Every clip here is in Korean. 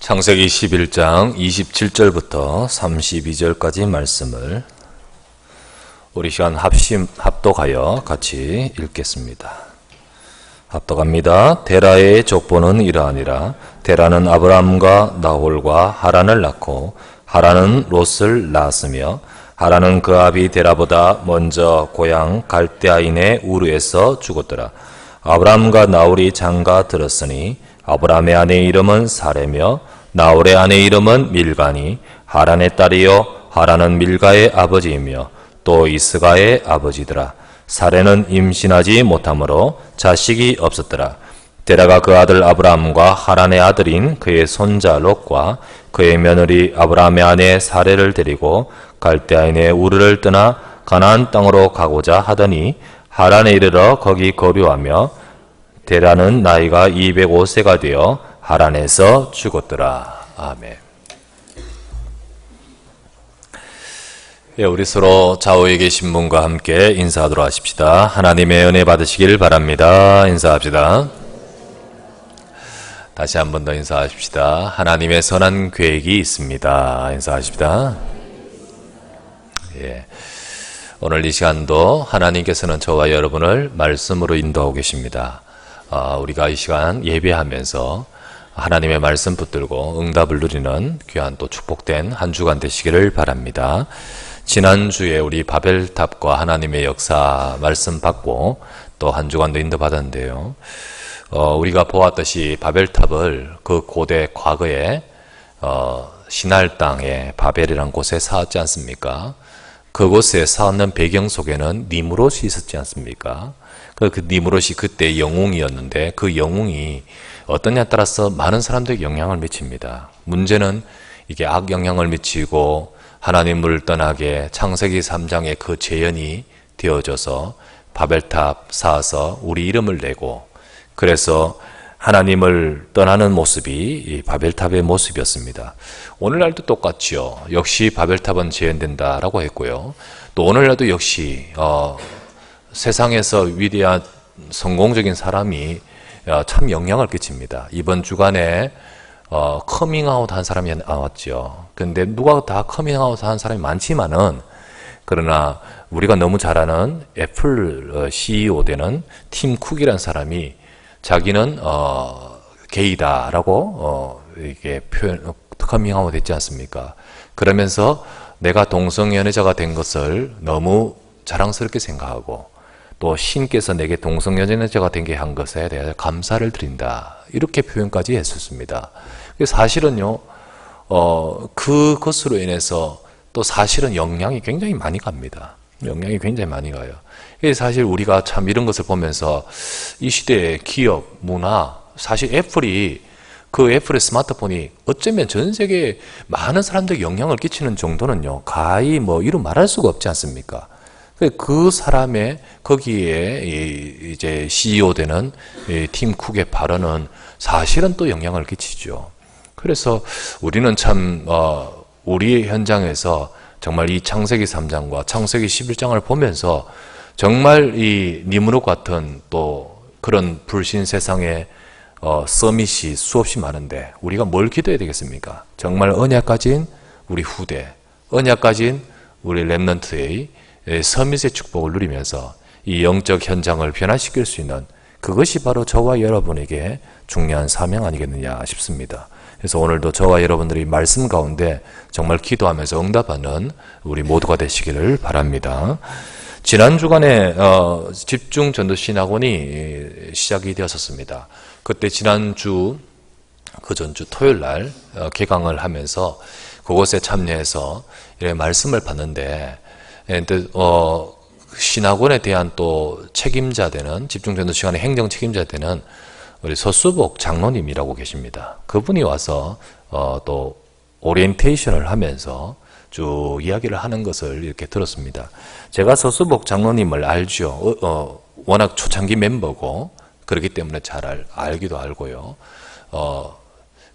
창세기 11장 27절부터 32절까지 말씀을 우리 시간 합독하여 같이 읽겠습니다. 합독합니다. 데라의 족보는 이러하니라. 데라는 아브람과 나홀과 하란을 낳고 하란은 롯을 낳았으며 하란은 그 아비 데라보다 먼저 고향 갈대아인의 우르에서 죽었더라. 아브람과 나홀이 장가 들었으니 아브람의 아내의 이름은 사레며 나홀의 아내의 이름은 밀가니 하란의 딸이요 하란은 밀가의 아버지이며 또 이스가의 아버지더라. 사레는 임신하지 못하므로 자식이 없었더라. 데라가 그 아들 아브람과 하란의 아들인 그의 손자 롯과 그의 며느리 아브람의 아내 사레를 데리고 갈대아인의 우르를 떠나 가나안 땅으로 가고자 하더니 하란에 이르러 거기 거류하며 데라는 나이가 205세가 되어 하란에서 죽었더라. 아멘. 예, 우리 서로 좌우에 계신 분과 함께 인사하도록 하십시다. 하나님의 은혜 받으시길 바랍니다. 인사합시다. 다시 한 번 더 인사하십시다. 하나님의 선한 계획이 있습니다. 인사하십시다. 예. 오늘 이 시간도 하나님께서는 저와 여러분을 말씀으로 인도하고 계십니다. 우리가 이 시간 예배하면서 하나님의 말씀 붙들고 응답을 누리는 귀한 또 축복된 한 주간 되시기를 바랍니다. 지난주에 우리 바벨탑과 하나님의 역사 말씀 받고 또 한 주간도 인도받았는데요. 우리가 보았듯이 바벨탑을 그 고대 과거에 시날 땅에 바벨이라는 곳에 쌓았지 않습니까? 그곳에 쌓는 배경 속에는 니므롯이 있었지 않습니까? 그 니므롯이 그때 영웅이었는데 그 영웅이 어떠냐에 따라서 많은 사람들에게 영향을 미칩니다. 문제는 이게 악영향을 미치고 하나님을 떠나게 창세기 3장의 그 재현이 되어져서 바벨탑 쌓아서 우리 이름을 내고 그래서 하나님을 떠나는 모습이 이 바벨탑의 모습이었습니다. 오늘날도 똑같지요. 역시 바벨탑은 재현된다라고 했고요. 또 오늘날도 역시 세상에서 위대한 성공적인 사람이 참 영향을 끼칩니다. 이번 주간에 커밍아웃 한 사람이 나왔죠. 근데 누가 다 커밍아웃 한 사람이 많지만은 그러나 우리가 너무 잘 아는 애플 CEO 되는 팀 쿡이라는 사람이 자기는 게이다라고 이게 커밍아웃 했지 않습니까? 그러면서 내가 동성연애자가 된 것을 너무 자랑스럽게 생각하고 또 신께서 내게 동성연애자가 된 게 한 것에 대해 감사를 드린다. 이렇게 표현까지 했었습니다. 사실은요, 그것으로 인해서 또 사실은 영향이 굉장히 많이 갑니다. 영향이 굉장히 많이 가요. 사실 우리가 참 이런 것을 보면서 이 시대의 기업, 문화, 사실 그 애플의 스마트폰이 어쩌면 전 세계 많은 사람들에게 영향을 끼치는 정도는요, 가히 이루 말할 수가 없지 않습니까? 그 사람의 거기에 이제 CEO 되는 팀 쿡의 발언은 사실은 또 영향을 끼치죠. 그래서 우리는 참 우리 현장에서 정말 이 창세기 3장과 창세기 11장을 보면서 정말 이 니므롯 같은 또 그런 불신 세상에 서밋이 수없이 많은데 우리가 뭘 기도해야 되겠습니까? 정말 언약 가진 우리 후대, 언약 가진 우리 렘넌트의 서밋의 축복을 누리면서 이 영적 현장을 변화시킬 수 있는 그것이 바로 저와 여러분에게 중요한 사명 아니겠느냐 싶습니다. 그래서 오늘도 저와 여러분들이 말씀 가운데 정말 기도하면서 응답하는 우리 모두가 되시기를 바랍니다. 지난 주간에 집중 전도 신학원이 시작이 되었었습니다. 그때 지난주 그 전주 토요일 날 개강을 하면서 그곳에 참여해서 이렇게 말씀을 받는데 신학원에 대한 또 책임자 되는 집중전도 시간에 행정 책임자 되는 우리 서수복 장로님이라고 계십니다. 그분이 와서 또 오리엔테이션을 하면서 쭉 이야기를 하는 것을 이렇게 들었습니다. 제가 서수복 장로님을 알죠. 워낙 초창기 멤버고 그렇기 때문에 잘 알기도 알고요.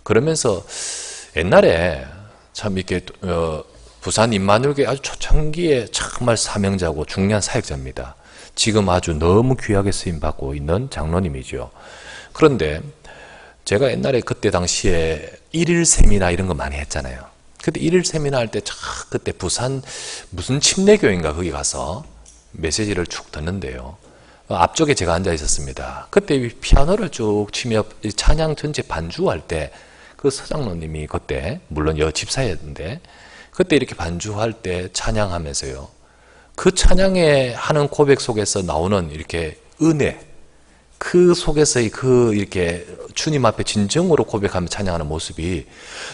그러면서 옛날에 참 이렇게 부산 임마누엘교회 아주 초창기에 정말 사명자고 중요한 사역자입니다. 지금 아주 너무 귀하게 쓰임받고 있는 장로님이죠. 그런데 제가 옛날에 그때 당시에 일일 세미나 이런 거 많이 했잖아요. 그때 일일 세미나 할 때 그때 부산 무슨 침례교회인가 거기 가서 메시지를 쭉 듣는데요. 앞쪽에 제가 앉아 있었습니다. 그때 피아노를 쭉 치며 찬양 전체 반주할 때 그 서장로님이 그때 물론 집사였는데 그때 이렇게 반주할 때 찬양하면서요. 그 찬양에 하는 고백 속에서 나오는 이렇게 은혜, 그 속에서의 그 이렇게 주님 앞에 진정으로 고백하며 찬양하는 모습이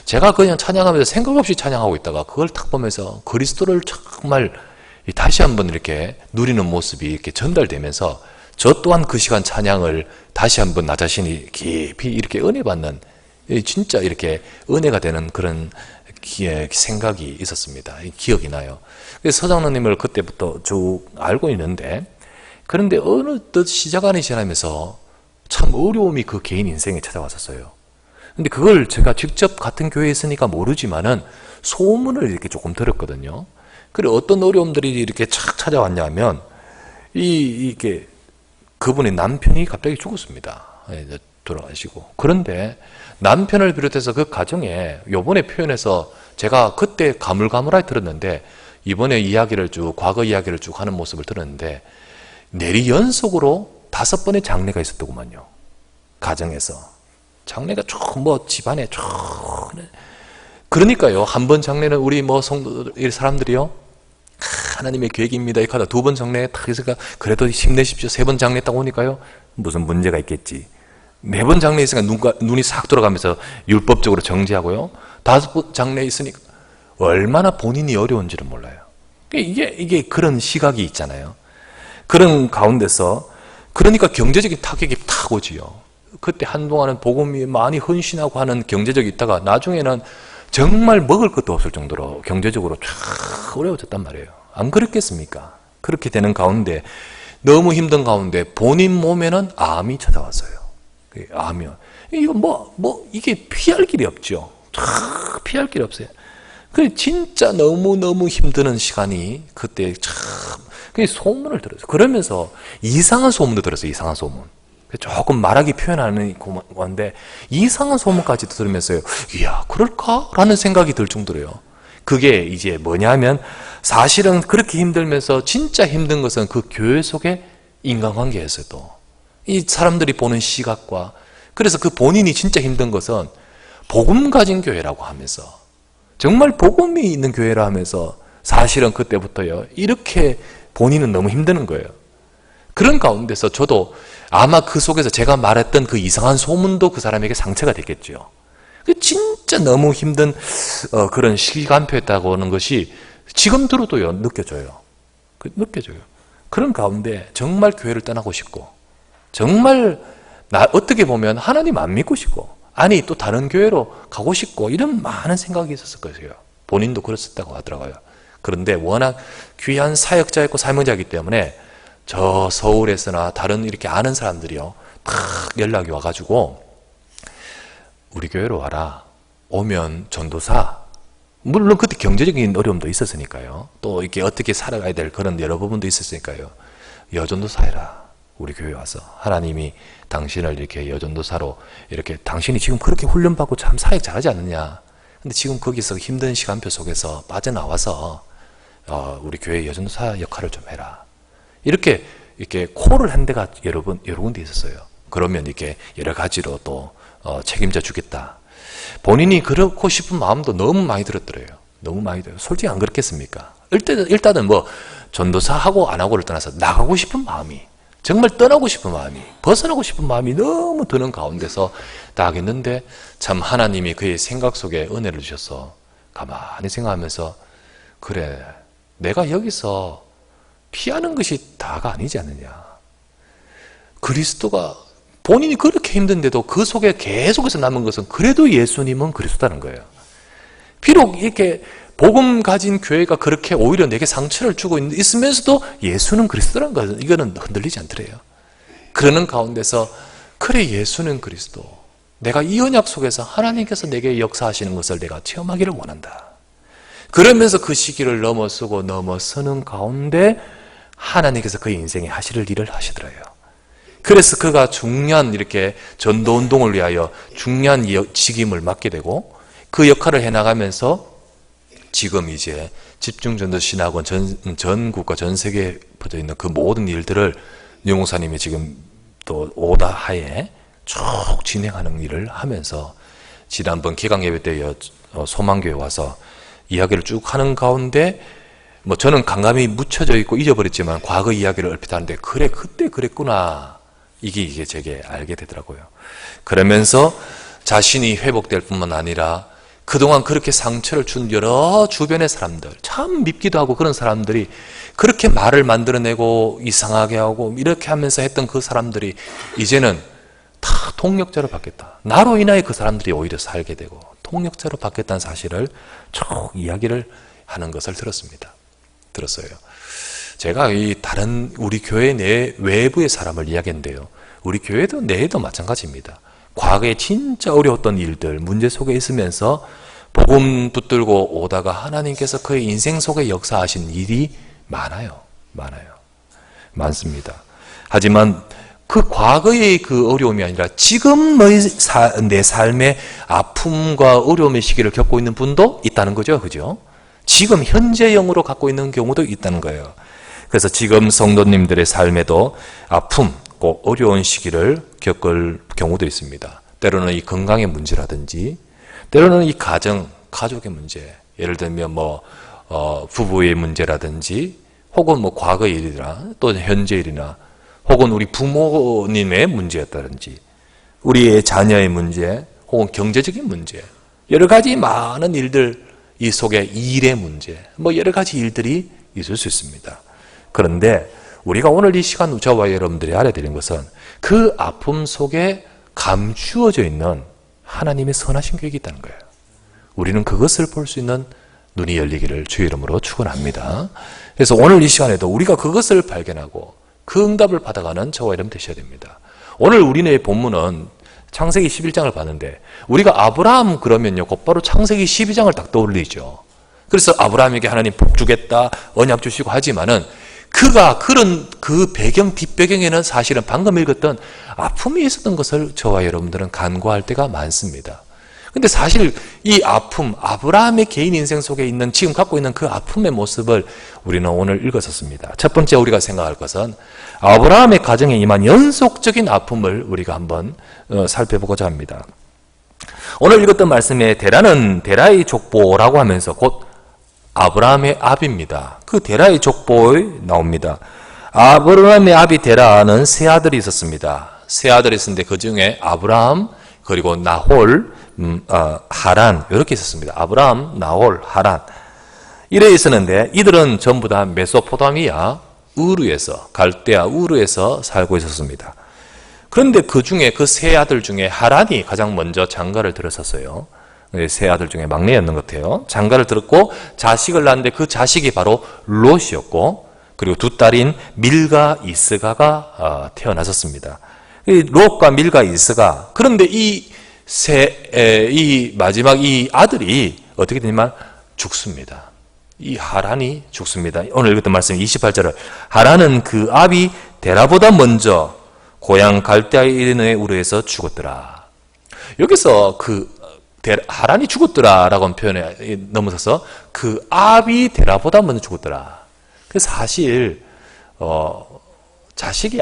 제가 그냥 찬양하면서 생각 없이 찬양하고 있다가 그걸 딱 보면서 그리스도를 정말 다시 한번 이렇게 누리는 모습이 이렇게 전달되면서 저 또한 그 시간 찬양을 다시 한번 나 자신이 깊이 이렇게 은혜 받는 진짜 이렇게 은혜가 되는 그런 생각이 있었습니다. 기억이 나요. 그래서 서장로님을 그때부터 쭉 알고 있는데 그런데 어느덧 시작하니 지나면서 참 어려움이 그 개인 인생에 찾아왔었어요. 근데 그걸 제가 직접 같은 교회에 있으니까 모르지만은 소문을 이렇게 조금 들었거든요. 그리고 어떤 어려움들이 이렇게 착 찾아왔냐면 이게 그분의 남편이 갑자기 죽었습니다. 돌아가시고. 그런데 남편을 비롯해서 그 가정에 요번에 표현해서 제가 그때 가물가물하게 들었는데 이번에 과거 이야기를 쭉 하는 모습을 들었는데 내리 연속으로 5번의 장례가 있었더구만요. 가정에서. 장례가 쭉 집안에 쭉. 그러니까요. 한 번 장례는 우리 사람들이요. 하나님의 계획입니다. 이렇게 하다 2번 장례 딱 있으니까 그래도 힘내십시오. 3번 장례 딱 오니까요. 무슨 문제가 있겠지. 4번 장례 있으니까 눈이 싹 돌아가면서 율법적으로 정지하고요. 5번 장례 있으니까 얼마나 본인이 어려운지를 몰라요. 이게 그런 시각이 있잖아요. 그런 가운데서 그러니까 경제적인 타격이 탁 오지요. 그때 한동안은 복음이 많이 헌신하고 하는 경제적이 있다가 나중에는 정말 먹을 것도 없을 정도로 경제적으로 쫙 어려워졌단 말이에요. 안 그렇겠습니까? 그렇게 되는 가운데 너무 힘든 가운데 본인 몸에는 암이 찾아왔어요. 암이요. 이거 이게 피할 길이 없죠. 피할 길이 없어요. 그 진짜 너무너무 힘드는 시간이 그때 참 소문을 들었어요. 그러면서 이상한 소문도 들었어요. 이상한 소문. 조금 말하기 표현하는 건데 이상한 소문까지 들으면서요. 이야 그럴까? 라는 생각이 들 정도로요. 그게 이제 뭐냐면 사실은 그렇게 힘들면서 진짜 힘든 것은 그 교회 속의 인간관계에서도 이 사람들이 보는 시각과 그래서 그 본인이 진짜 힘든 것은 복음 가진 교회라고 하면서 정말 복음이 있는 교회라 하면서 사실은 그때부터요. 이렇게 본인은 너무 힘드는 거예요. 그런 가운데서 저도 아마 그 속에서 제가 말했던 그 이상한 소문도 그 사람에게 상처가 됐겠죠. 진짜 너무 힘든 그런 시간표였다고 하는 것이 지금 들어도요. 느껴져요. 느껴져요. 그런 가운데 정말 교회를 떠나고 싶고 정말 어떻게 보면 하나님 안 믿고 싶고 아니 또 다른 교회로 가고 싶고 이런 많은 생각이 있었을 거예요. 본인도 그랬었다고 하더라고요. 그런데 워낙 귀한 사역자였고 사명자이기 때문에 저 서울에서나 다른 이렇게 아는 사람들이요. 탁 연락이 와가지고 우리 교회로 와라. 오면 전도사. 물론 그때 경제적인 어려움도 있었으니까요. 또 이렇게 어떻게 살아가야 될 그런 여러 부분도 있었으니까요. 여전도사 해라. 우리 교회 와서 하나님이 당신을 이렇게 여전도사로 이렇게 당신이 지금 그렇게 훈련받고 참 사역 잘하지 않느냐. 근데 지금 거기서 힘든 시간표 속에서 빠져나와서 우리 교회 여전도사 역할을 좀 해라. 이렇게 콜을 한 데가 여러 군데 있었어요. 그러면 이렇게 여러 가지로 또 책임져 주겠다. 본인이 그렇고 싶은 마음도 너무 많이 들었더래요. 너무 많이 들어요. 솔직히 안 그렇겠습니까? 일단은 전도사하고 안 하고를 떠나서 나가고 싶은 마음이 정말 떠나고 싶은 마음이 벗어나고 싶은 마음이 너무 드는 가운데서 딱 있는데 참 하나님이 그의 생각 속에 은혜를 주셔서 가만히 생각하면서 그래 내가 여기서 피하는 것이 다가 아니지 않느냐. 그리스도가 본인이 그렇게 힘든데도 그 속에 계속해서 남은 것은 그래도 예수님은 그리스도라는 거예요. 비록 이렇게 복음 가진 교회가 그렇게 오히려 내게 상처를 주고 있으면서도 예수는 그리스도라는 것은 이거는 흔들리지 않더래요. 그러는 가운데서 그래 예수는 그리스도. 내가 이 언약 속에서 하나님께서 내게 역사하시는 것을 내가 체험하기를 원한다. 그러면서 그 시기를 넘어서는 가운데 하나님께서 그의 인생에 하실 일을 하시더래요. 그래서 그가 중요한 이렇게 전도운동을 위하여 중요한 직임을 맡게 되고 그 역할을 해나가면서 지금 이제 집중전도신학원 전국과 전 세계에 퍼져 있는 그 모든 일들을 유목사님이 지금 또 오다 하에 쭉 진행하는 일을 하면서 지난번 기강예배 때 소망교회 와서 이야기를 쭉 하는 가운데 뭐 저는 감감이 묻혀져 있고 잊어버렸지만 과거 이야기를 얼핏 하는데 그래 그때 그랬구나 이게 제게 알게 되더라고요. 그러면서 자신이 회복될 뿐만 아니라 그동안 그렇게 상처를 준 여러 주변의 사람들, 참 밉기도 하고 그런 사람들이 그렇게 말을 만들어내고 이상하게 하고 이렇게 하면서 했던 그 사람들이 이제는 다 통역자로 바뀌었다. 나로 인하여 그 사람들이 오히려 살게 되고 통역자로 바뀌었다는 사실을 쭉 이야기를 하는 것을 들었어요. 제가 이 다른 우리 교회 내 외부의 사람을 이야기했는데요. 우리 교회도 내에도 마찬가지입니다. 과거에 진짜 어려웠던 일들, 문제 속에 있으면서 복음 붙들고 오다가 하나님께서 그의 인생 속에 역사하신 일이 많습니다. 하지만 그 과거의 그 어려움이 아니라 지금의 내 삶의 아픔과 어려움의 시기를 겪고 있는 분도 있다는 거죠. 그죠? 지금 현재형으로 갖고 있는 경우도 있다는 거예요. 그래서 지금 성도님들의 삶에도 아픔, 꼭 어려운 시기를 겪을 경우도 있습니다. 때로는 이 건강의 문제라든지, 때로는 이 가족의 문제, 예를 들면 부부의 문제라든지, 혹은 과거의 일이나 또 현재 일이나, 혹은 우리 부모님의 문제였다든지, 우리의 자녀의 문제, 혹은 경제적인 문제, 여러 가지 많은 일들, 이 속에 일의 문제, 여러 가지 일들이 있을 수 있습니다. 그런데 우리가 오늘 이 시간 저와 여러분들이 알아야 되는 것은 그 아픔 속에 감추어져 있는 하나님의 선하신 계획이 있다는 거예요. 우리는 그것을 볼 수 있는 눈이 열리기를 주의 이름으로 축원합니다. 그래서 오늘 이 시간에도 우리가 그것을 발견하고 그 응답을 받아가는 저와 여러분 되셔야 됩니다. 오늘 우리네 본문은 창세기 11장을 봤는데 우리가 아브라함 그러면요 곧바로 창세기 12장을 딱 떠올리죠. 그래서 아브라함에게 하나님 복 주겠다 언약 주시고 하지만은 그가 그런 그 배경 뒷배경에는 사실은 방금 읽었던 아픔이 있었던 것을 저와 여러분들은 간과할 때가 많습니다. 근데 사실 이 아픔, 아브라함의 개인 인생 속에 있는 지금 갖고 있는 그 아픔의 모습을 우리는 오늘 읽었었습니다. 첫 번째 우리가 생각할 것은 아브라함의 가정에 임한 연속적인 아픔을 우리가 한번 살펴보고자 합니다. 오늘 읽었던 말씀에 데라는 데라의 족보라고 하면서 곧 아브라함의 아비입니다. 그 데라의 족보에 나옵니다. 아브라함의 아비 데라는 세 아들이 있었습니다. 세 아들이 있었는데 그 중에 아브라함 그리고 나홀, 하란 이렇게 있었습니다. 아브라함, 나홀, 하란 이래 있었는데 이들은 전부 다 메소포타미아 우르에서 갈대아 우르에서 살고 있었습니다. 그런데 그 중에 그 세 아들 중에 하란이 가장 먼저 장가를 들었었어요. 세 아들 중에 막내였는 것 같아요. 장가를 들었고 자식을 낳았는데 그 자식이 바로 롯이었고 그리고 두 딸인 밀가 이스가가 태어났었습니다. 롯과 밀가 이스가 그런데 이 마지막 이 아들이 어떻게 되냐면 죽습니다. 이 하란이 죽습니다. 오늘 읽었던 말씀 28절을 하란은 그 아비 데라보다 먼저 고향 갈대아인의 우르에서 죽었더라. 여기서 하란이 죽었더라라고 하는 표현에 넘어서서 그 아비 데라보다 먼저 죽었더라. 그래서 사실 자식이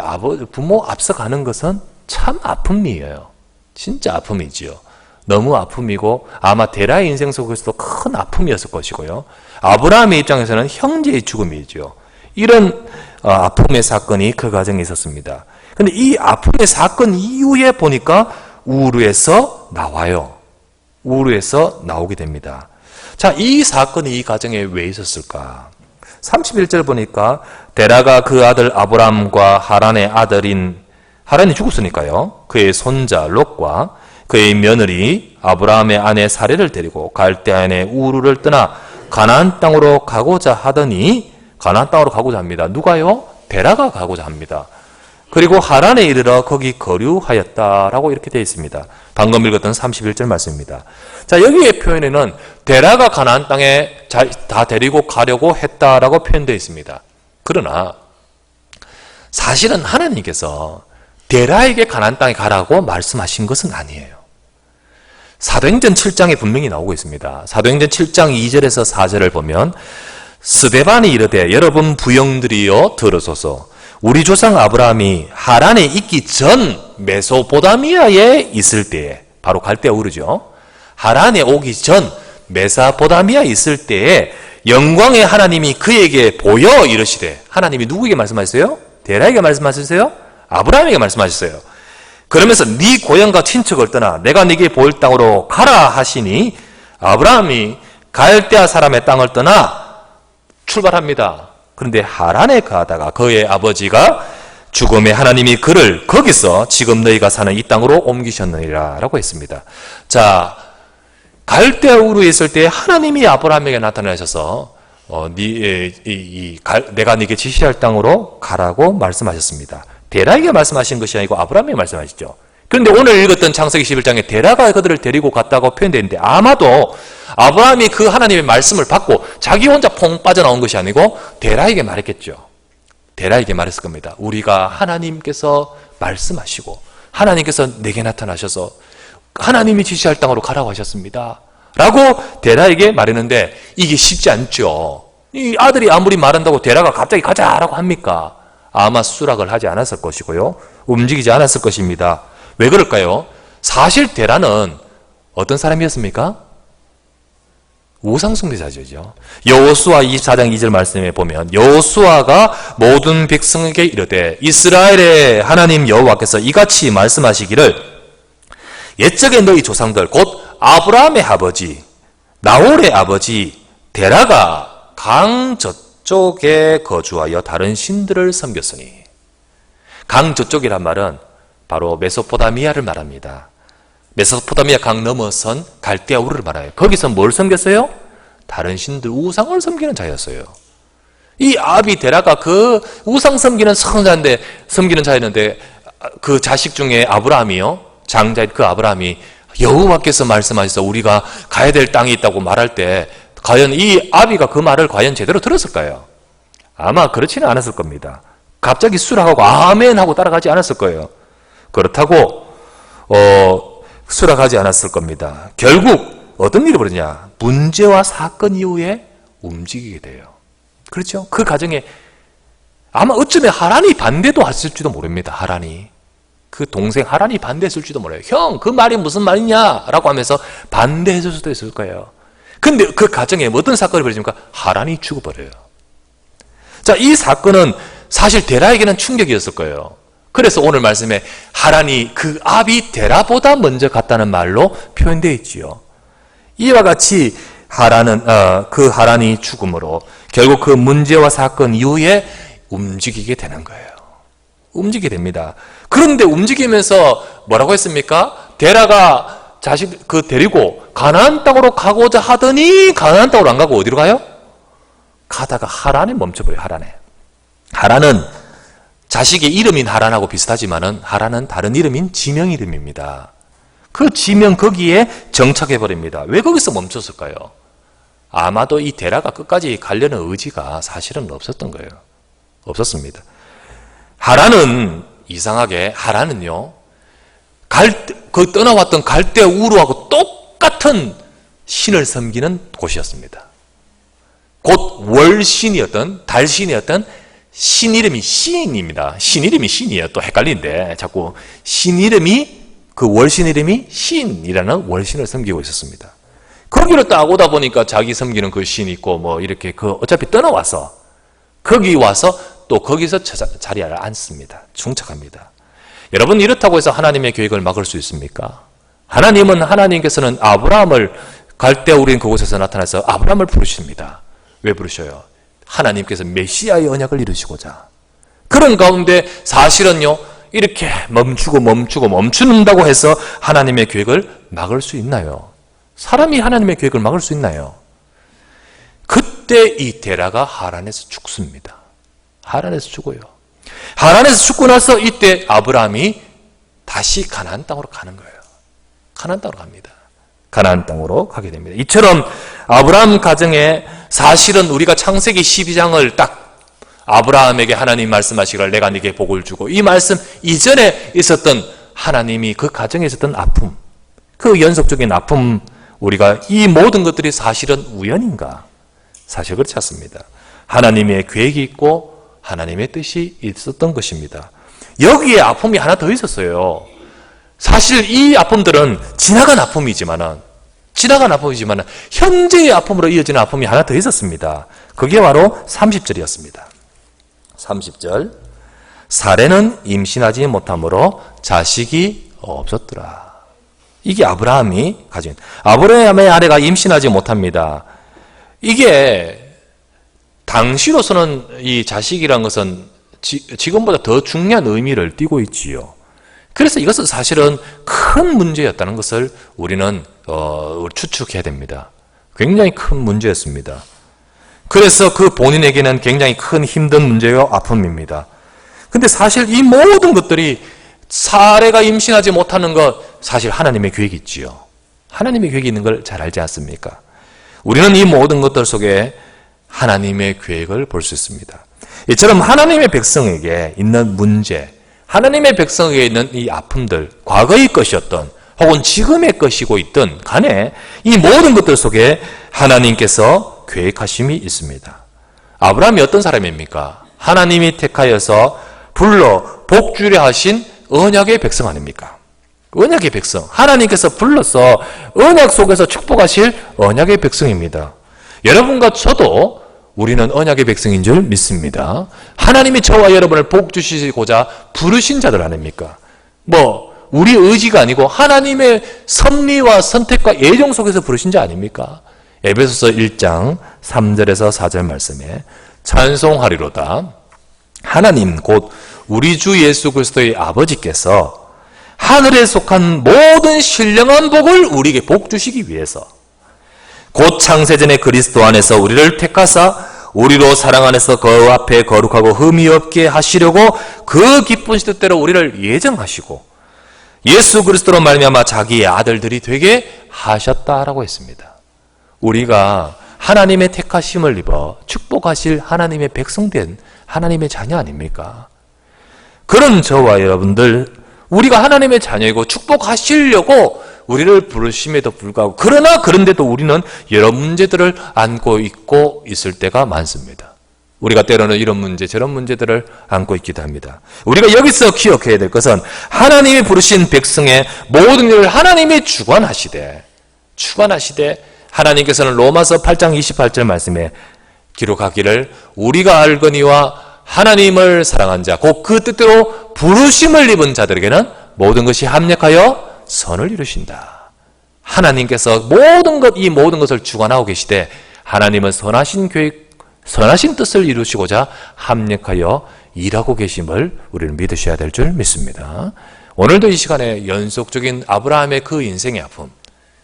부모 앞서가는 것은 참 아픔이에요. 진짜 아픔이지요. 너무 아픔이고 아마 데라의 인생 속에서도 큰 아픔이었을 것이고요. 아브라함의 입장에서는 형제의 죽음이죠. 이런 아픔의 사건이 그 가정에 있었습니다. 그런데 이 아픔의 사건 이후에 보니까 우르에서 나와요. 우르에서 나오게 됩니다. 자, 이 사건이 이 가정에 왜 있었을까? 31절 보니까 데라가 그 아들 아브람과 하란의 아들인 하란이 죽었으니까요. 그의 손자 롯과 그의 며느리 아브라함의 아내 사레를 데리고 갈대아인의 우르를 떠나 가나안 땅으로 가고자 하더니 가나안 땅으로 가고자 합니다. 누가요? 데라가 가고자 합니다. 그리고 하란에 이르러 거기 거류하였다라고 이렇게 되어 있습니다. 방금 읽었던 31절 말씀입니다. 자, 여기의 표현에는 데라가 가나안 땅에 다 데리고 가려고 했다라고 표현되어 있습니다. 그러나 사실은 하나님께서 데라에게 가나안 땅에 가라고 말씀하신 것은 아니에요. 사도행전 7장에 분명히 나오고 있습니다. 사도행전 7장 2절에서 4절을 보면 스데반이 이르되 여러분 부영들이여 들으소서. 우리 조상 아브라함이 하란에 있기 전 메소포다미아에 있을 때에, 바로 갈대아 우르죠. 하란에 오기 전 메소포다미아에 있을 때에 영광의 하나님이 그에게 보여 이르시되, 하나님이 누구에게 말씀하셨어요? 데라에게 말씀하셨어요? 아브라함에게 말씀하셨어요. 그러면서 네 고향과 친척을 떠나 내가 네게 보일 땅으로 가라 하시니 아브라함이 갈대아 사람의 땅을 떠나 출발합니다. 그런데 하란에 가다가 그의 아버지가 죽음의 하나님이 그를 거기서 지금 너희가 사는 이 땅으로 옮기셨느니라 라고 했습니다. 자, 갈대아 우르에 있을 때 하나님이 아브라함에게 나타나셔서 내가 네게 지시할 땅으로 가라고 말씀하셨습니다. 데라에게 말씀하신 것이 아니고 아브라함에게 말씀하시죠. 그런데 오늘 읽었던 창세기 11장에 데라가 그들을 데리고 갔다고 표현되어 있는데, 아마도 아브라함이 그 하나님의 말씀을 받고 자기 혼자 퐁 빠져나온 것이 아니고 데라에게 말했겠죠. 데라에게 말했을 겁니다. 우리가 하나님께서 말씀하시고 하나님께서 내게 나타나셔서 하나님이 지시할 땅으로 가라고 하셨습니다 라고 데라에게 말했는데, 이게 쉽지 않죠. 이 아들이 아무리 말한다고 데라가 갑자기 가자라고 합니까? 아마 수락을 하지 않았을 것이고요, 움직이지 않았을 것입니다. 왜 그럴까요? 사실 데라는 어떤 사람이었습니까? 우상숭배자죠. 여호수아 24장 2절 말씀에 보면 여호수아가 모든 백성에게 이르되 이스라엘의 하나님 여호와께서 이같이 말씀하시기를 옛적에 너희 조상들 곧 아브라함의 아버지 나홀의 아버지 데라가 강 저쪽에 거주하여 다른 신들을 섬겼으니, 강 저쪽이란 말은 바로 메소포다미아를 말합니다. 메소포다미아 강 넘어선 갈대아 우르를 말해요. 거기서 뭘 섬겼어요? 다른 신들, 우상을 섬기는 자였어요. 이 아비 데라가 그 우상 섬기는 자였는데 그 자식 중에 아브라함이요, 장자인 그 아브라함이 여호와께서 말씀하셔서 우리가 가야 될 땅이 있다고 말할 때 과연 이 아비가 그 말을 과연 제대로 들었을까요? 아마 그렇지는 않았을 겁니다. 갑자기 수락하고 아멘 하고 따라가지 않았을 거예요. 그렇다고 수락하지 않았을 겁니다. 결국 어떤 일이 벌어지냐, 문제와 사건 이후에 움직이게 돼요. 그렇죠? 그 과정에 아마 어쩌면 하란이 반대도 했을지도 모릅니다. 하란이, 그 동생 하란이 반대했을지도 몰라요. 형, 그 말이 무슨 말이냐 라고 하면서 반대했을 수도 있을 거예요. 근데 그 과정에 어떤 사건이 벌어집니까? 하란이 죽어버려요. 자, 이 사건은 사실 데라에게는 충격이었을 거예요. 그래서 오늘 말씀에 하란이 그 아비 데라보다 먼저 갔다는 말로 표현되어 있지요. 이와 같이 그 하란이 죽음으로 결국 그 문제와 사건 이후에 움직이게 되는 거예요. 움직이게 됩니다. 그런데 움직이면서 뭐라고 했습니까? 데라가 자식 데리고 가나안 땅으로 가고자 하더니 가나안 땅으로 안 가고 어디로 가요? 가다가 하란에 멈춰버려요. 하란은 자식의 이름인 하란하고 비슷하지만은 하란은 다른 이름인 지명 이름입니다. 그 지명 거기에 정착해버립니다. 왜 거기서 멈췄을까요? 아마도 이 데라가 끝까지 가려는 의지가 사실은 없었던 거예요. 없었습니다. 하란은 이상하게 하란은요, 그 떠나왔던 갈대아 우르하고 똑같은 신을 섬기는 곳이었습니다. 곧 월신이었던, 달신이었던 신 이름이 신입니다. 신 이름이 신이에요. 또 헷갈리는데 자꾸 신 이름이, 그 월신 이름이 신이라는 월신을 섬기고 있었습니다. 거기로 딱 오다 보니까 자기 섬기는 그 신이 있고 뭐 이렇게 어차피 떠나와서 거기 와서 또 거기서 자리를 앉습니다. 중착합니다. 여러분, 이렇다고 해서 하나님의 계획을 막을 수 있습니까? 하나님께서는 아브라함을 갈대아 우르인 그곳에서 나타나서 아브라함을 부르십니다. 왜 부르셔요? 하나님께서 메시아의 언약을 이루시고자. 그런 가운데 사실은요, 이렇게 멈춘다고 해서 하나님의 계획을 막을 수 있나요? 사람이 하나님의 계획을 막을 수 있나요? 그때 이 데라가 하란에서 죽습니다. 하란에서 죽어요. 하란에서 죽고 나서 이때 아브라함이 다시 가나안 땅으로 가는 거예요. 가나안 땅으로 갑니다. 가나안 땅으로 가게 됩니다. 이처럼 아브라함 가정에 사실은 우리가 창세기 12장을 딱 아브라함에게 하나님 말씀하시기를 내가 네게 복을 주고, 이 말씀 이전에 있었던 하나님이 그 가정에 있었던 아픔, 그 연속적인 아픔, 우리가 이 모든 것들이 사실은 우연인가? 사실 그렇지 않습니다. 하나님의 계획이 있고 하나님의 뜻이 있었던 것입니다. 여기에 아픔이 하나 더 있었어요. 사실 이 아픔들은 지나간 아픔이지만은 현재의 아픔으로 이어지는 아픔이 하나 더 있었습니다. 그게 바로 30절이었습니다. 30절. 사레는 임신하지 못함으로 자식이 없었더라. 이게 아브라함이 가진, 아브라함의 아내가 임신하지 못합니다. 이게 당시로서는 이 자식이란 것은 지금보다 더 중요한 의미를 띠고 있지요. 그래서 이것은 사실은 큰 문제였다는 것을 우리는 추측해야 됩니다. 굉장히 큰 문제였습니다. 그래서 그 본인에게는 굉장히 큰 힘든 문제요, 아픔입니다. 근데 사실 이 모든 것들이, 사레가 임신하지 못하는 것, 사실 하나님의 계획이 있지요. 하나님의 계획이 있는 걸 잘 알지 않습니까? 우리는 이 모든 것들 속에 하나님의 계획을 볼 수 있습니다. 이처럼 하나님의 백성에게 있는 문제, 하나님의 백성에게 있는 이 아픔들, 과거의 것이었던 혹은 지금의 것이고 있던 간에 이 모든 것들 속에 하나님께서 계획하심이 있습니다. 아브라함이 어떤 사람입니까? 하나님이 택하여서 불러 복주려 하신 언약의 백성 아닙니까? 언약의 백성, 하나님께서 불러서 언약 속에서 축복하실 언약의 백성입니다. 여러분과 저도 우리는 언약의 백성인 줄 믿습니다. 하나님이 저와 여러분을 복 주시고자 부르신 자들 아닙니까? 우리 의지가 아니고 하나님의 섭리와 선택과 예정 속에서 부르신 자 아닙니까? 에베소서 1장 3절에서 4절 말씀에 찬송하리로다. 하나님 곧 우리 주 예수 그리스도의 아버지께서 하늘에 속한 모든 신령한 복을 우리에게 복 주시기 위해서 곧 창세전에 그리스도 안에서 우리를 택하사 우리로 사랑 안에서 그 앞에 거룩하고 흠이 없게 하시려고 그 기쁜 뜻대로 우리를 예정하시고 예수 그리스도로 말미암아 자기의 아들들이 되게 하셨다라고 했습니다. 우리가 하나님의 택하심을 입어 축복하실 하나님의 백성된 하나님의 자녀 아닙니까? 그런 저와 여러분들, 우리가 하나님의 자녀이고 축복하시려고 우리를 부르심에도 불구하고, 그러나 그런데도 우리는 여러 문제들을 안고 있고 있을 때가 많습니다. 우리가 때로는 이런 문제 저런 문제들을 안고 있기도 합니다. 우리가 여기서 기억해야 될 것은 하나님이 부르신 백성의 모든 일을 하나님이 주관하시되 하나님께서는 로마서 8장 28절 말씀에 기록하기를 우리가 알거니와 하나님을 사랑한 자 곧 그 뜻대로 부르심을 입은 자들에게는 모든 것이 합력하여 선을 이루신다. 하나님께서 이 모든 것을 주관하고 계시되 하나님은 선하신 계획, 선하신 뜻을 이루시고자 합력하여 일하고 계심을 우리는 믿으셔야 될 줄 믿습니다. 오늘도 이 시간에 연속적인 아브라함의 그 인생의 아픔,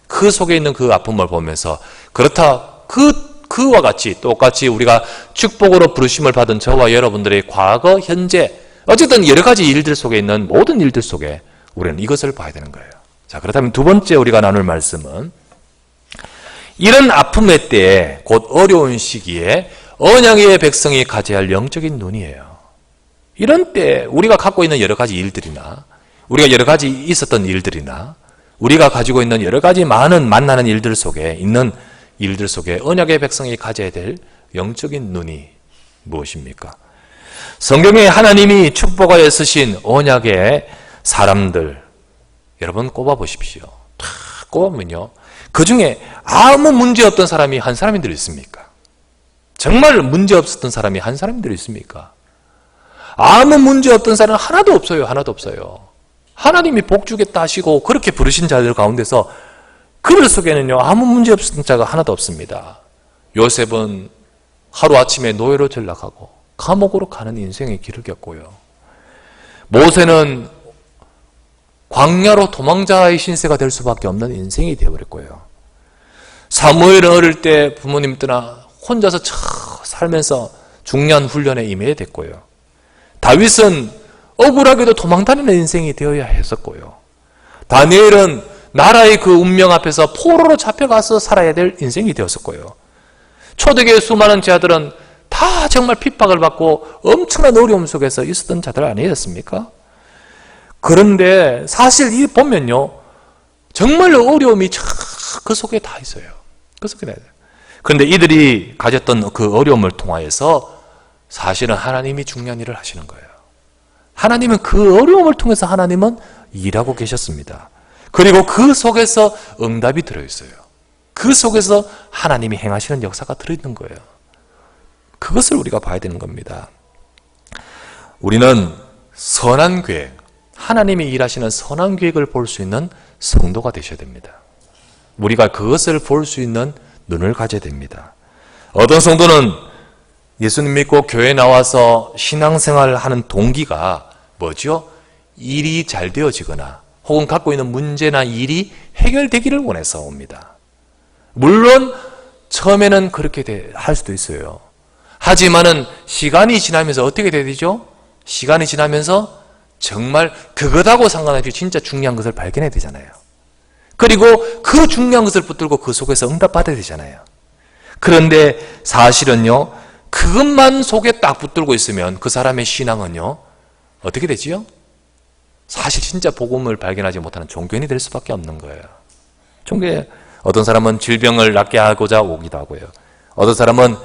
그 속에 있는 그 아픔을 보면서 그렇다, 그와 같이 똑같이 우리가 축복으로 부르심을 받은 저와 여러분들의 과거, 현재, 어쨌든 여러 가지 일들 속에 있는 모든 일들 속에 우리는 이것을 봐야 되는 거예요. 자, 그렇다면 두 번째 우리가 나눌 말씀은 이런 아픔의 때에 곧 어려운 시기에 언약의 백성이 가져야 할 영적인 눈이에요. 이런 때 우리가 갖고 있는 여러 가지 일들이나 우리가 여러 가지 있었던 일들이나 우리가 가지고 있는 여러 가지 많은 만나는 일들 속에 있는 일들 속에 언약의 백성이 가져야 될 영적인 눈이 무엇입니까? 성경에 하나님이 축복하여 쓰신 언약의 사람들 여러분 꼽아보십시오. 다 꼽아보면요, 그 중에 아무 문제 없던 사람이 한 사람인들 있습니까? 정말 문제 없었던 사람이 한 사람인들 있습니까? 아무 문제 없던 사람은 하나도 없어요. 하나도 없어요. 하나님이 복 주겠다 하시고 그렇게 부르신 자들 가운데서 그들 속에는요 아무 문제 없었던 자가 하나도 없습니다. 요셉은 하루아침에 노예로 전락하고 감옥으로 가는 인생의 길을 겪고요. 모세는 광야로 도망자의 신세가 될 수밖에 없는 인생이 되어버렸고요. 사무엘은 어릴 때 부모님 떠나 혼자서 살면서 중요한 훈련에 임해야 됐고요. 다윗은 억울하게도 도망다니는 인생이 되어야 했었고요. 다니엘은 나라의 그 운명 앞에서 포로로 잡혀가서 살아야 될 인생이 되었었고요. 초대교회 수많은 제자들은 다 다 정말 핍박을 받고 엄청난 어려움 속에서 있었던 자들 아니었습니까? 그런데 사실 이 보면요, 정말로 어려움이 그 속에 다 있어요. 그 속에 다 있어요. 그런데 이들이 가졌던 그 어려움을 통하여서 사실은 하나님이 중요한 일을 하시는 거예요. 하나님은 그 어려움을 통해서 하나님은 일하고 계셨습니다. 그리고 그 속에서 응답이 들어있어요. 그 속에서 하나님이 행하시는 역사가 들어있는 거예요. 그것을 우리가 봐야 되는 겁니다. 우리는 선한 계획, 하나님이 일하시는 선한 계획을 볼 수 있는 성도가 되셔야 됩니다. 우리가 그것을 볼 수 있는 눈을 가져야 됩니다. 어떤 성도는 예수님 믿고 교회에 나와서 신앙생활을 하는 동기가 뭐죠? 일이 잘 되어지거나 혹은 갖고 있는 문제나 일이 해결되기를 원해서 옵니다. 물론 처음에는 그렇게 할 수도 있어요. 하지만은 시간이 지나면서 어떻게 돼야 되죠? 시간이 지나면서 정말 그것하고 상관없이 진짜 중요한 것을 발견해야 되잖아요. 그리고 그 중요한 것을 붙들고 그 속에서 응답받아야 되잖아요. 그런데 사실은요, 그것만 속에 딱 붙들고 있으면 그 사람의 신앙은요, 어떻게 되지요? 사실 진짜 복음을 발견하지 못하는 종교인이 될 수밖에 없는 거예요. 종교에 어떤 사람은 질병을 낫게 하고자 오기도 하고요. 어떤 사람은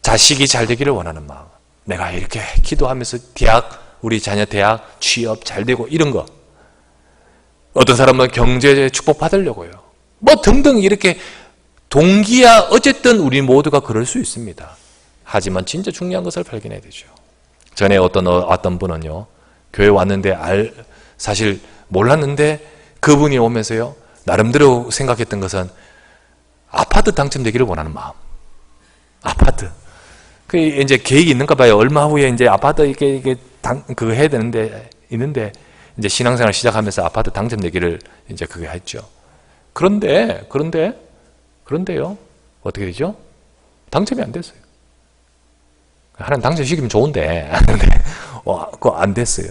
자식이 잘 되기를 원하는 마음. 내가 이렇게 기도하면서 우리 자녀 대학, 취업 잘 되고 이런 거. 어떤 사람은 경제 축복 받으려고요. 뭐 등등 이렇게 동기야 어쨌든 우리 모두가 그럴 수 있습니다. 하지만 진짜 중요한 것을 발견해야 되죠. 전에 어떤 분은요, 교회 왔는데 사실 몰랐는데 그분이 오면서요, 나름대로 생각했던 것은 아파트 당첨되기를 원하는 마음. 아파트. 그 이제 계획이 있는가 봐요. 얼마 후에 이제 아파트 이게 그거 해야 되는데 있는데 이제 신앙생활 시작하면서 아파트 당첨되기를 이제 그게 했죠. 그런데요, 어떻게 되죠? 당첨이 안 됐어요. 하나님 당첨시키면 좋은데, 그거 안 됐어요.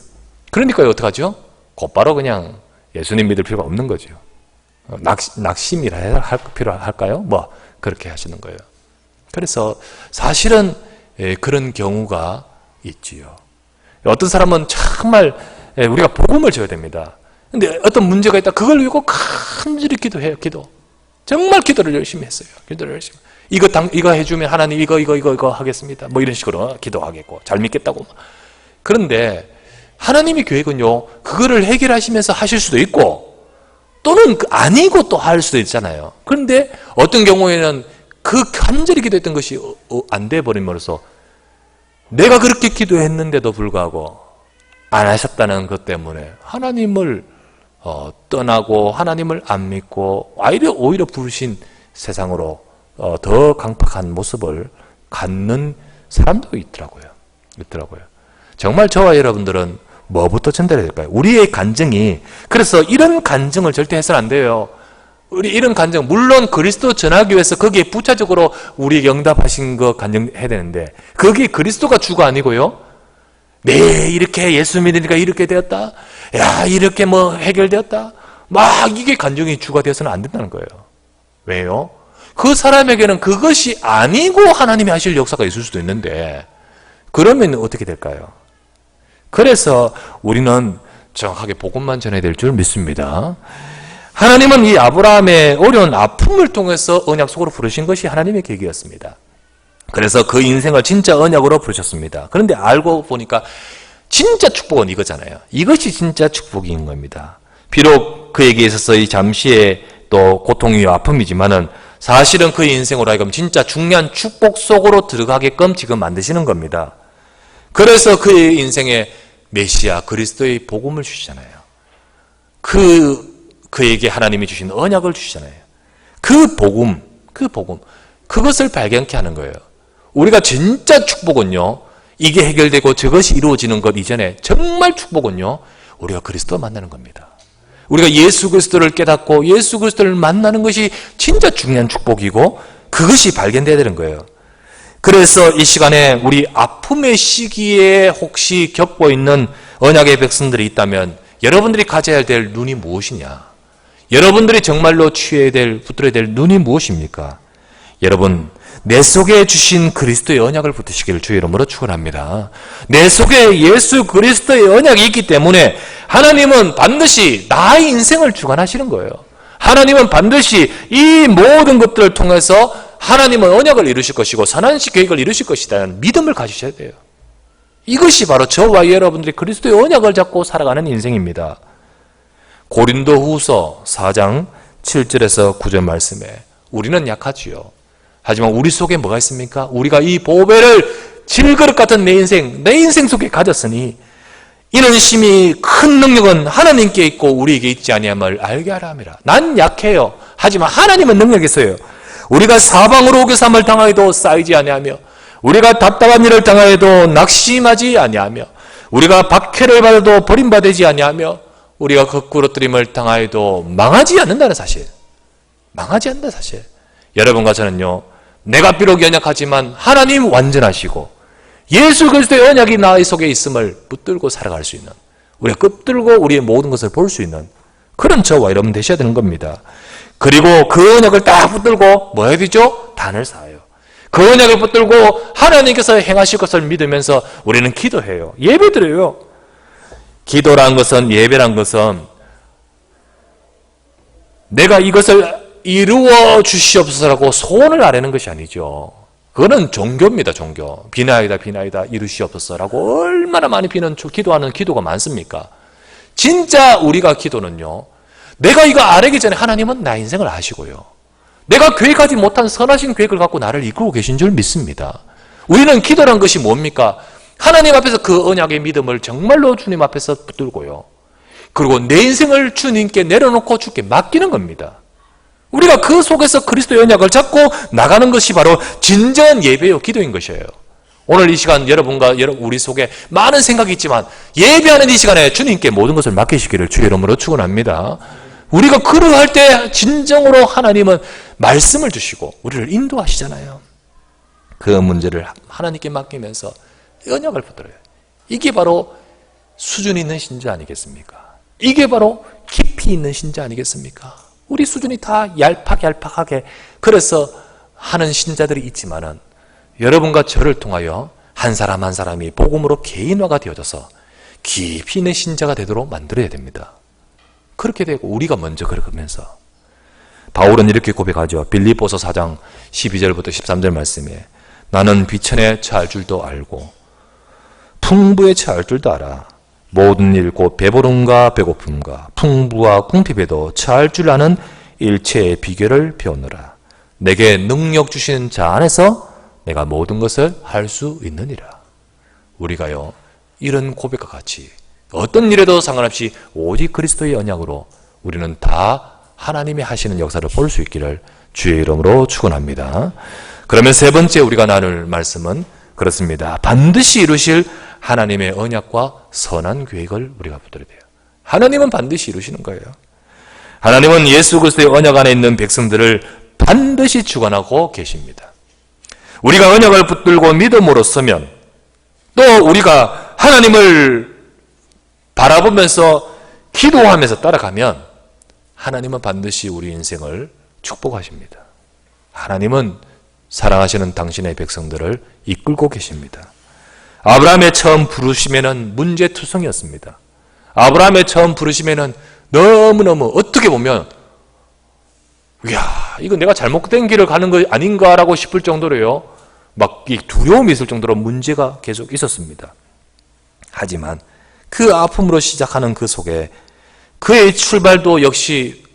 그러니까 어떡하죠? 곧바로 그냥 예수님 믿을 필요가 없는 거죠. 낙심이라 할까요? 뭐, 그렇게 하시는 거예요. 그래서 사실은 그런 경우가 있지요. 어떤 사람은 정말 우리가 복음을 줘야 됩니다. 근데 어떤 문제가 있다. 그걸 위고 간절히 기도해요. 정말 기도를 열심히 했어요. 기도를 열심히. 이거 해주면 하나님 이거 하겠습니다. 뭐 이런 식으로 기도하겠고 잘 믿겠다고. 그런데 하나님의 계획은요, 그거를 해결하시면서 하실 수도 있고 또는 아니고 또 할 수도 있잖아요. 그런데 어떤 경우에는 그 간절히 기도했던 것이 안 돼버림으로써 내가 그렇게 기도했는데도 불구하고 안 하셨다는 것 때문에 하나님을 떠나고 하나님을 안 믿고 오히려 부르신 세상으로 더 강팍한 모습을 갖는 사람도 있더라고요. 정말 저와 여러분들은 뭐부터 전달해야 될까요? 우리의 간증이, 그래서 이런 간증을 절대 해서는 안 돼요. 우리 이런 간증, 물론 그리스도 전하기 위해서 거기에 부차적으로 우리 응답하신 거 간증해야 되는데, 그게 그리스도가 주가 아니고요. 네, 이렇게 예수 믿으니까 이렇게 되었다. 야, 이렇게 뭐 해결되었다. 막 이게 간증이 주가 되어서는 안 된다는 거예요. 왜요? 그 사람에게는 그것이 아니고 하나님이 하실 역사가 있을 수도 있는데, 그러면 어떻게 될까요? 그래서 우리는 정확하게 복음만 전해야 될 줄 믿습니다. 하나님은 이 아브라함의 어려운 아픔을 통해서 언약 속으로 부르신 것이 하나님의 계획이었습니다. 그래서 그 인생을 진짜 언약으로 부르셨습니다. 그런데 알고 보니까 진짜 축복은 이거잖아요. 이것이 진짜 축복인 겁니다. 비록 그에게 있어서 이 잠시의 또 고통이와 아픔이지만은 사실은 그의 인생으로 하여금 진짜 중요한 축복 속으로 들어가게끔 지금 만드시는 겁니다. 그래서 그의 인생에 메시아 그리스도의 복음을 주시잖아요. 그에게 하나님이 주신 언약을 주시잖아요. 그 복음, 그것을 발견케 하는 거예요. 우리가 진짜 축복은요, 이게 해결되고 저것이 이루어지는 것 이전에 정말 축복은요, 우리가 그리스도를 만나는 겁니다. 우리가 예수 그리스도를 깨닫고 예수 그리스도를 만나는 것이 진짜 중요한 축복이고 그것이 발견돼야 되는 거예요. 그래서 이 시간에 우리 아픔의 시기에 혹시 겪고 있는 언약의 백성들이 있다면 여러분들이 가져야 될 눈이 무엇이냐? 여러분들이 정말로 붙들어야 될 눈이 무엇입니까? 여러분, 내 속에 주신 그리스도의 언약을 붙드시기를 주의 이름으로 축원합니다. 내 속에 예수 그리스도의 언약이 있기 때문에 하나님은 반드시 나의 인생을 주관하시는 거예요. 하나님은 반드시 이 모든 것들을 통해서 하나님은 언약을 이루실 것이고 선한 계획을 이루실 것이라는 믿음을 가지셔야 돼요. 이것이 바로 저와 여러분들이 그리스도의 언약을 잡고 살아가는 인생입니다. 고린도후서 4장 7절에서 9절 말씀에 우리는 약하지요. 하지만 우리 속에 뭐가 있습니까? 우리가 이 보배를 질그릇 같은 내 인생 속에 가졌으니 이는 심히 큰 능력은 하나님께 있고 우리에게 있지 아니함을 알게 하라 함이라. 난 약해요. 하지만 하나님은 능력이 있어요. 우리가 사방으로 오개삼을 당하여도 쌓이지 아니하며 우리가 답답한 일을 당하여도 낙심하지 아니하며 우리가 박해를 받아도 버림받지 아니하며 우리가 거꾸러뜨림을 당하여도 망하지 않는다는 사실. 망하지 않는다는 사실. 여러분과 저는요, 내가 비록 연약하지만 하나님 완전하시고 예수 그리스도의 언약이 나의 속에 있음을 붙들고 살아갈 수 있는, 우리가 끝들고 우리의 모든 것을 볼 수 있는 그런 저와 여러분 되셔야 되는 겁니다. 그리고 그 언약을 딱 붙들고 뭐 해야 되죠? 단을 쌓아요. 그 언약을 붙들고 하나님께서 행하실 것을 믿으면서 우리는 기도해요. 예배드려요. 기도란 것은, 예배란 것은 내가 이것을 이루어 주시옵소서라고 소원을 아뢰는 것이 아니죠. 그거는 종교입니다. 종교. 비나이다 비나이다 이루시옵소서라고 얼마나 많이 기도하는 기도가 많습니까? 진짜 우리가 기도는요, 내가 이거 아뢰기 전에 하나님은 나 인생을 아시고요, 내가 계획하지 못한 선하신 계획을 갖고 나를 이끌고 계신 줄 믿습니다. 우리는 기도란 것이 뭡니까? 하나님 앞에서 그 언약의 믿음을 정말로 주님 앞에서 붙들고요, 그리고 내 인생을 주님께 내려놓고 주께 맡기는 겁니다. 우리가 그 속에서 그리스도의 언약을 잡고 나가는 것이 바로 진정한 예배요, 기도인 것이에요. 오늘 이 시간 여러분과 우리 속에 많은 생각이 있지만 예배하는 이 시간에 주님께 모든 것을 맡기시기를 주의 이름으로 축원합니다. 우리가 그러할 때 진정으로 하나님은 말씀을 주시고 우리를 인도하시잖아요. 그 문제를 하나님께 맡기면서 언약을 붙들어요. 이게 바로 수준 있는 신자 아니겠습니까? 이게 바로 깊이 있는 신자 아니겠습니까? 우리 수준이 다 얄팍하게 그래서 하는 신자들이 있지만은 여러분과 저를 통하여 한 사람 한 사람이 복음으로 개인화가 되어져서 깊이 있는 신자가 되도록 만들어야 됩니다. 그렇게 되고 우리가 먼저 그러면서 바울은 이렇게 고백하죠. 빌립보서 4장 12절부터 13절 말씀에 나는 비천에 처할 줄도 알고 풍부에 처할 줄도 알아. 모든 일 곧 배부름과 배고픔과 풍부와 궁핍에도 처할 줄 아는 일체의 비결을 배우느라. 내게 능력 주시는 자 안에서 내가 모든 것을 할 수 있느니라. 우리가요, 이런 고백과 같이 어떤 일에도 상관없이 오직 그리스도의 언약으로 우리는 다 하나님이 하시는 역사를 볼 수 있기를 주의 이름으로 축원합니다. 그러면 세 번째 우리가 나눌 말씀은 그렇습니다. 반드시 이루실 하나님의 언약과 선한 계획을 우리가 붙들어야 돼요. 하나님은 반드시 이루시는 거예요. 하나님은 예수 그리스도의 언약 안에 있는 백성들을 반드시 주관하고 계십니다. 우리가 언약을 붙들고 믿음으로 서면, 또 우리가 하나님을 바라보면서 기도하면서 따라가면 하나님은 반드시 우리 인생을 축복하십니다. 하나님은 사랑하시는 당신의 백성들을 이끌고 계십니다. 아브라함의 처음 부르심에는 문제투성이었습니다. 아브라함의 처음 부르심에는 너무너무 어떻게 보면 이야, 이거 내가 잘못된 길을 가는 거 아닌가라고 싶을 정도로요, 막 두려움이 있을 정도로 문제가 계속 있었습니다. 하지만 그 아픔으로 시작하는 그 속에 그의 출발도 역시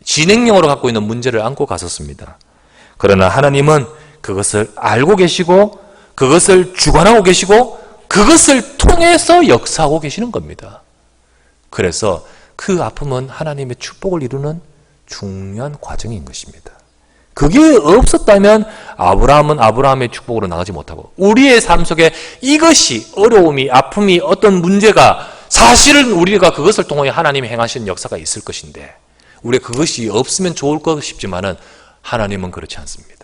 진행형으로 갖고 있는 문제를 안고 갔었습니다. 그러나 하나님은 그것을 알고 계시고 그것을 주관하고 계시고 그것을 통해서 역사하고 계시는 겁니다. 그래서 그 아픔은 하나님의 축복을 이루는 중요한 과정인 것입니다. 그게 없었다면 아브라함은 아브라함의 축복으로 나가지 못하고 우리의 삶 속에 이것이 어려움이, 아픔이, 어떤 문제가 사실은 우리가 그것을 통해 하나님이 행하시는 역사가 있을 것인데 우리가 그것이 없으면 좋을 것 싶지만은 하나님은 그렇지 않습니다.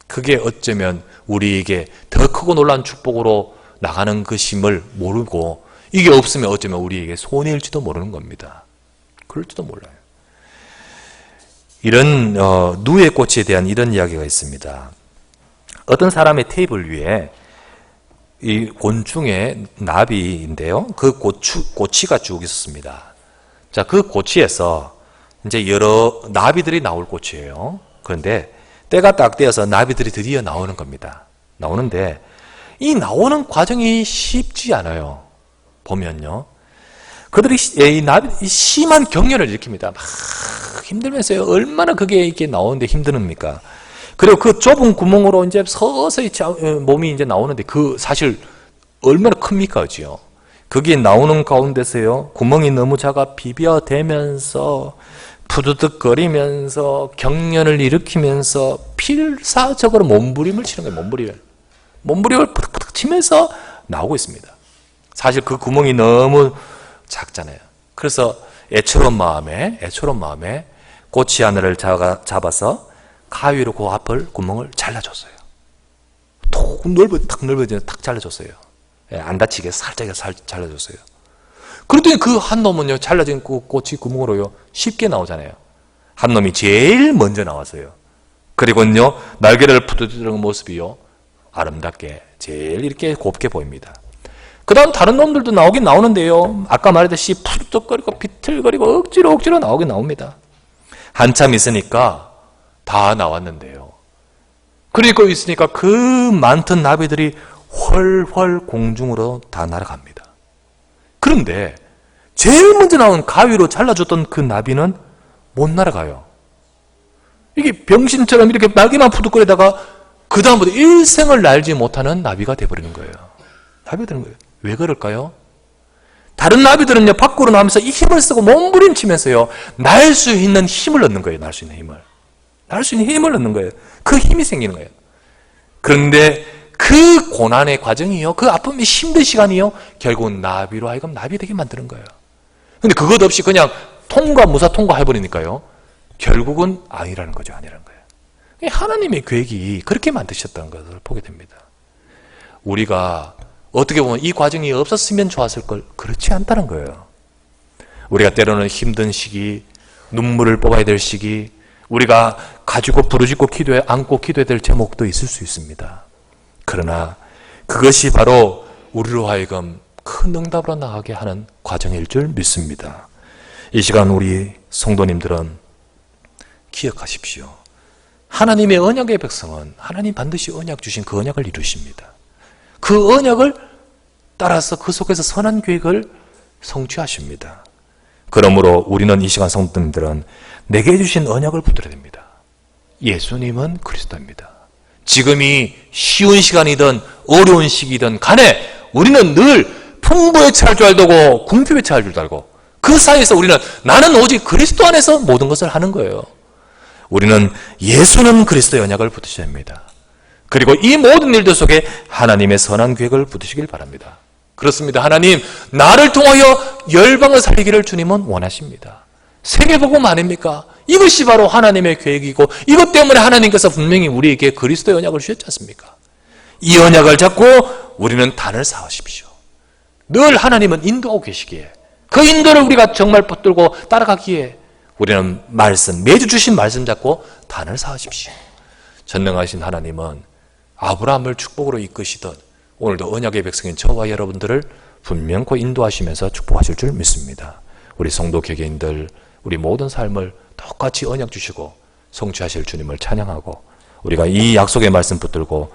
그게 어쩌면 우리에게 더 크고 놀라운 축복으로 나가는 것임을 모르고 이게 없으면 어쩌면 우리에게 손해일지도 모르는 겁니다. 그럴지도 몰라요. 이런 누에 꽃에 대한 이런 이야기가 있습니다. 어떤 사람의 테이블 위에 이 곤충의 나비인데요. 그 꼬치가 쭉 있었습니다. 자, 그 꼬치에서 이제 여러 나비들이 나올 꽃이에요. 그런데 때가 딱 되어서 나비들이 드디어 나오는 겁니다. 나오는데 이 나오는 과정이 쉽지 않아요. 보면요. 그들이 이 심한 경련을 일으킵니다. 막 힘들면서요. 얼마나 그게 이렇게 나오는데 힘듭니까? 그리고 그 좁은 구멍으로 이제 서서히 몸이 이제 나오는데 그 사실 얼마나 큽니까, 그죠? 거기에 나오는 가운데서요. 구멍이 너무 작아 비벼대면서 푸드득거리면서 경련을 일으키면서 필사적으로 몸부림을 치는 거예요. 몸부림을 푸득푸득 치면서 나오고 있습니다. 사실 그 구멍이 너무 작잖아요. 그래서 애처로운 마음에 꼬치 하나를 잡아서 가위로 그 앞을 구멍을 잘라줬어요. 탁 넓어지면 탁 잘라줬어요. 안 다치게 살짝 잘라줬어요. 그랬더니 그 한 놈은요, 잘라진 그 꼬치 구멍으로요, 쉽게 나오잖아요. 한 놈이 제일 먼저 나왔어요. 그리고는요, 날개를 푸드드는 모습이요, 아름답게, 제일 이렇게 곱게 보입니다. 그 다음 다른 놈들도 나오긴 나오는데요, 아까 말했듯이 푸드득거리고 비틀거리고 억지로 나오긴 나옵니다. 한참 있으니까 다 나왔는데요. 그리고 있으니까 그 많던 나비들이 훨훨 공중으로 다 날아갑니다. 그런데 제일 먼저 나온 가위로 잘라줬던 그 나비는 못 날아가요. 이게 병신처럼 이렇게 날개만 푸득거리다가 그 다음부터 일생을 날지 못하는 나비가 돼버리는 거예요. 나비가 되는 거예요. 왜 그럴까요? 다른 나비들은요, 밖으로 나오면서 이 힘을 쓰고 몸부림치면서요, 날 수 있는 힘을 얻는 거예요. 날 수 있는 힘을 얻는 거예요. 그 힘이 생기는 거예요. 그런데 그 고난의 과정이요, 그 아픔이 힘든 시간이요, 결국은 나비로 하여금 나비 되게 만드는 거예요. 근데 그것 없이 그냥 무사 통과해버리니까요, 결국은 아니라는 거죠. 하나님의 계획이 그렇게 만드셨다는 것을 보게 됩니다. 우리가 어떻게 보면 이 과정이 없었으면 좋았을 걸, 그렇지 않다는 거예요. 우리가 때로는 힘든 시기, 눈물을 뽑아야 될 시기, 우리가 가지고 부르짖고 안고 기도해야 될 제목도 있을 수 있습니다. 그러나 그것이 바로 우리로 하여금 큰 응답으로 나가게 하는 과정일 줄 믿습니다. 이 시간 우리 성도님들은 기억하십시오. 하나님의 언약의 백성은 하나님 반드시 언약 주신 그 언약을 이루십니다. 그 언약을 따라서 그 속에서 선한 계획을 성취하십니다. 그러므로 우리는 이 시간 성도님들은 내게 주신 언약을 붙들어야 됩니다. 예수님은 그리스도입니다. 지금이 쉬운 시간이든 어려운 시기든 간에 우리는 늘 풍부에 처할 줄 알고 궁핍에 처할 줄 알고 그 사이에서 우리는 나는 오직 그리스도 안에서 모든 것을 하는 거예요. 우리는 예수는 그리스도의 언약을 붙드셔야 합니다. 그리고 이 모든 일들 속에 하나님의 선한 계획을 붙드시길 바랍니다. 그렇습니다. 하나님, 나를 통하여 열방을 살리기를 주님은 원하십니다. 세계복음 아닙니까? 이것이 바로 하나님의 계획이고 이것 때문에 하나님께서 분명히 우리에게 그리스도의 언약을 주셨지 않습니까? 이 언약을 잡고 우리는 단을 쌓으십시오. 늘 하나님은 인도하고 계시기에 그 인도를 우리가 정말 붙들고 따라가기에 우리는 매주 주신 말씀 잡고 단을 쌓으십시오. 전능하신 하나님은 아브라함을 축복으로 이끄시듯 오늘도 언약의 백성인 저와 여러분들을 분명코 인도하시면서 축복하실 줄 믿습니다. 우리 성도 개개인들 우리 모든 삶을 똑같이 언약 주시고 성취하실 주님을 찬양하고 우리가 이 약속의 말씀 붙들고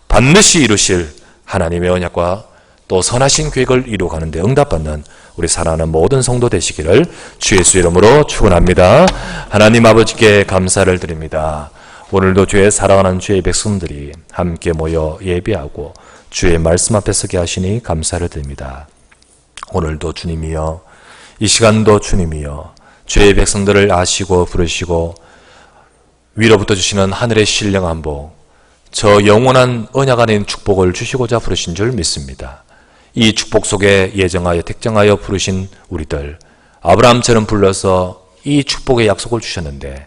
반드시 이루실 하나님의 언약과 또 선하신 계획을 이루어가는 데 응답받는 우리 사랑하는 모든 성도 되시기를 주 예수 이름으로 축원합니다. 하나님 아버지께 감사를 드립니다. 오늘도 주의 사랑하는 주의 백성들이 함께 모여 예배하고 주의 말씀 앞에 서게 하시니 감사를 드립니다. 오늘도 주님이여, 이 시간도 주님이여, 주의 백성들을 아시고 부르시고 위로부터 주시는 하늘의 신령한 복, 저 영원한 언약 안에 있는 축복을 주시고자 부르신 줄 믿습니다. 이 축복 속에 예정하여 택정하여 부르신 우리들, 아브라함처럼 불러서 이 축복의 약속을 주셨는데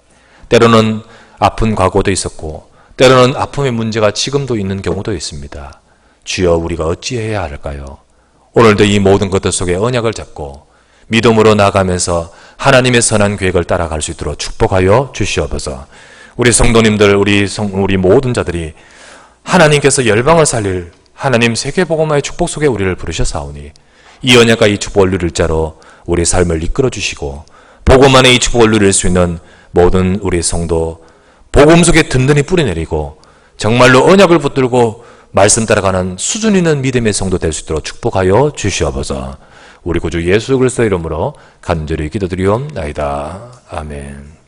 때로는 아픈 과거도 있었고 때로는 아픔의 문제가 지금도 있는 경우도 있습니다. 주여, 우리가 어찌해야 할까요? 오늘도 이 모든 것들 속에 언약을 잡고 믿음으로 나가면서 하나님의 선한 계획을 따라갈 수 있도록 축복하여 주시옵소서. 우리 성도님들, 우리 모든 자들이 하나님께서 열방을 살릴 하나님 세계복음화의 축복 속에 우리를 부르셔사오니 이 언약과 이 축복을 누릴 자로 우리 삶을 이끌어 주시고 복음 안에 이 축복을 누릴 수 있는 모든 우리 성도 복음 속에 든든히 뿌리내리고 정말로 언약을 붙들고 말씀 따라가는 수준 있는 믿음의 성도 될 수 있도록 축복하여 주시옵소서. 우리 구주 예수 그리스도의 이름으로 간절히 기도드리옵나이다. 아멘.